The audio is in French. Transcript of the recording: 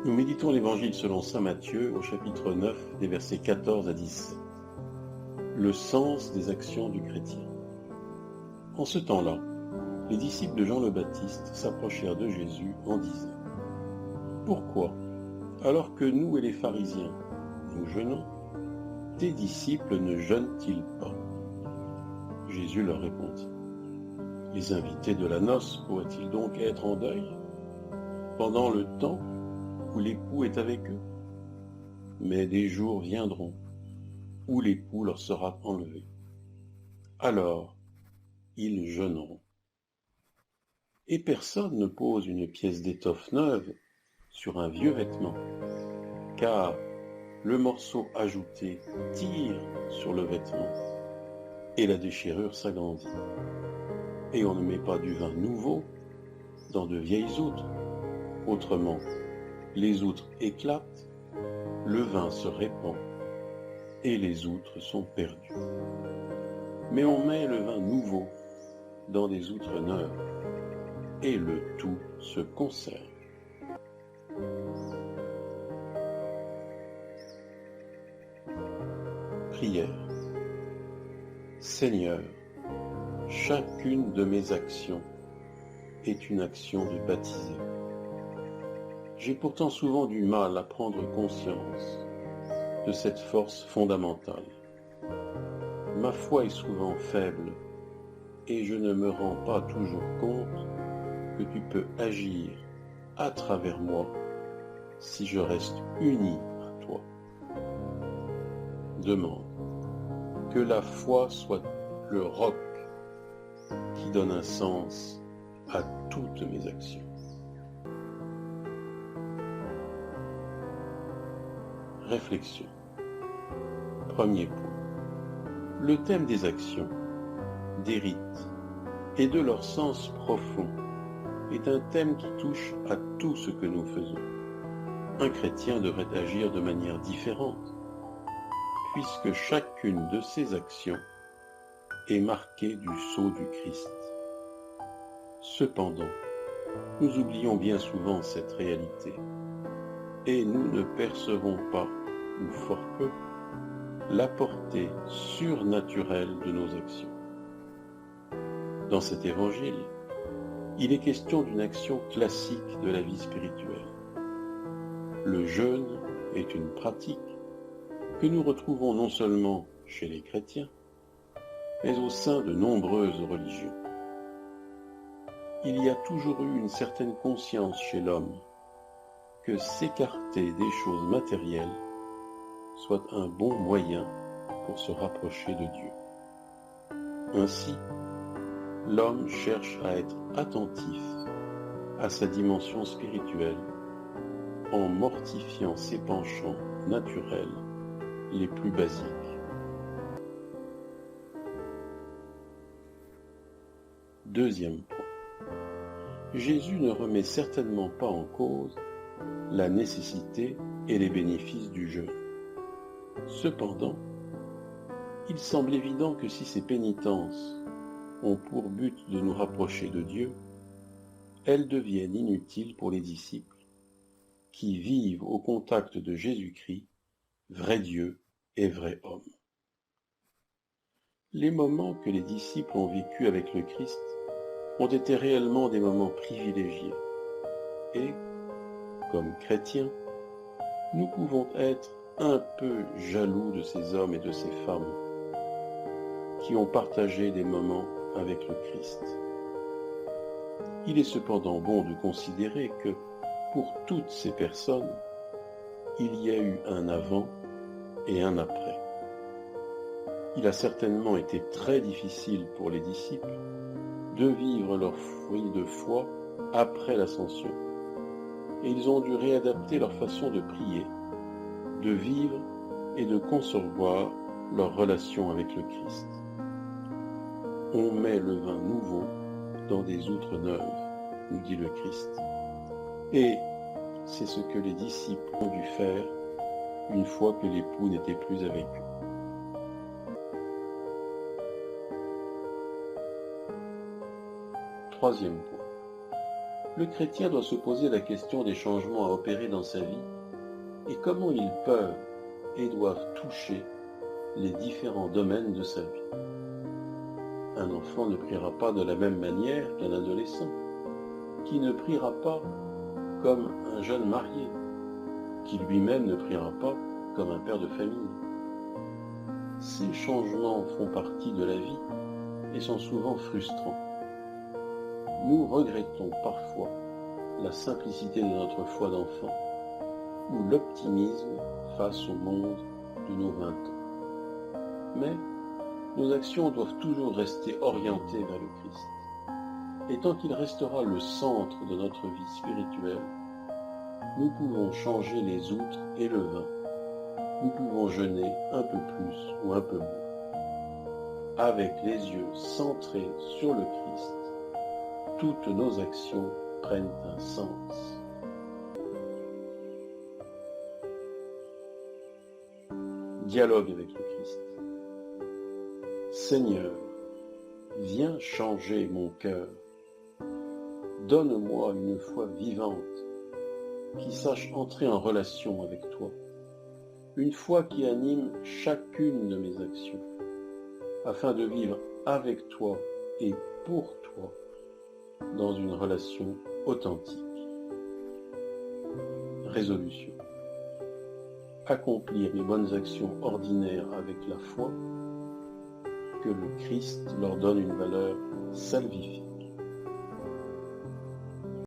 Nous méditons l'Évangile selon saint Matthieu au chapitre 9 des versets 14 à 17. Le sens des actions du chrétien. En ce temps-là, les disciples de Jean le Baptiste s'approchèrent de Jésus en disant : « Pourquoi, alors que nous et les pharisiens, nous jeûnons, tes disciples ne jeûnent-ils pas ?» Jésus leur répondit : « Les invités de la noce pourraient-ils donc être en deuil pendant le temps où l'époux est avec eux? Mais des jours viendront où l'époux leur sera enlevé. Alors, ils jeûneront. Et personne ne pose une pièce d'étoffe neuve sur un vieux vêtement, car le morceau ajouté tire sur le vêtement, et la déchirure s'agrandit. Et on ne met pas du vin nouveau dans de vieilles outres. Autrement, les outres éclatent, le vin se répand, et les outres sont perdues. Mais on met le vin nouveau dans des outres neuves, et le tout se conserve. Prière. Seigneur, chacune de mes actions est une action de baptisé. J'ai pourtant souvent du mal à prendre conscience de cette force fondamentale. Ma foi est souvent faible et je ne me rends pas toujours compte que tu peux agir à travers moi si je reste uni à toi. Demande que la foi soit le roc qui donne un sens à toutes mes actions. Réflexion. Premier point. Le thème des actions, des rites et de leur sens profond est un thème qui touche à tout ce que nous faisons. Un chrétien devrait agir de manière différente, puisque chacune de ses actions est marquée du sceau du Christ. Cependant, nous oublions bien souvent cette réalité, et nous ne percevons pas, ou fort peu, la portée surnaturelle de nos actions. Dans cet évangile, il est question d'une action classique de la vie spirituelle. Le jeûne est une pratique que nous retrouvons non seulement chez les chrétiens, mais au sein de nombreuses religions. Il y a toujours eu une certaine conscience chez l'homme que s'écarter des choses matérielles soit un bon moyen pour se rapprocher de Dieu. Ainsi, l'homme cherche à être attentif à sa dimension spirituelle en mortifiant ses penchants naturels les plus basiques. Deuxième point. Jésus ne remet certainement pas en cause la nécessité et les bénéfices du jeûne. Cependant, il semble évident que si ces pénitences ont pour but de nous rapprocher de Dieu, elles deviennent inutiles pour les disciples qui vivent au contact de Jésus-Christ, vrai Dieu et vrai homme. Les moments que les disciples ont vécus avec le Christ ont été réellement des moments privilégiés. Et, comme chrétiens, nous pouvons être un peu jaloux de ces hommes et de ces femmes qui ont partagé des moments avec le Christ. Il est cependant bon de considérer que, pour toutes ces personnes, il y a eu un avant et un après. Il a certainement été très difficile pour les disciples de vivre leurs fruits de foi après l'ascension, et ils ont dû réadapter leur façon de prier, de vivre et de concevoir leur relation avec le Christ. On met le vin nouveau dans des outres neuves, nous dit le Christ. Et c'est ce que les disciples ont dû faire une fois que l'époux n'était plus avec eux. Troisième point. le chrétien doit se poser la question des changements à opérer dans sa vie et comment ils peuvent et doivent toucher les différents domaines de sa vie. Un enfant ne priera pas de la même manière qu'un adolescent, qui ne priera pas comme un jeune marié, qui lui-même ne priera pas comme un père de famille. Ces changements font partie de la vie et sont souvent frustrants. Nous regrettons parfois la simplicité de notre foi d'enfant ou l'optimisme face au monde de nos 20 ans. Mais nos actions doivent toujours rester orientées vers le Christ. Et tant qu'il restera le centre de notre vie spirituelle, nous pouvons changer les outres et le vin. Nous pouvons jeûner un peu plus ou un peu moins. Avec les yeux centrés sur le Christ, toutes nos actions prennent un sens. Dialogue avec le Christ. Seigneur, viens changer mon cœur. Donne-moi une foi vivante qui sache entrer en relation avec toi. Une foi qui anime chacune de mes actions, afin de vivre avec toi et pour toi dans une relation authentique. Résolution. Accomplir les bonnes actions ordinaires avec la foi, que le Christ leur donne une valeur salvifique.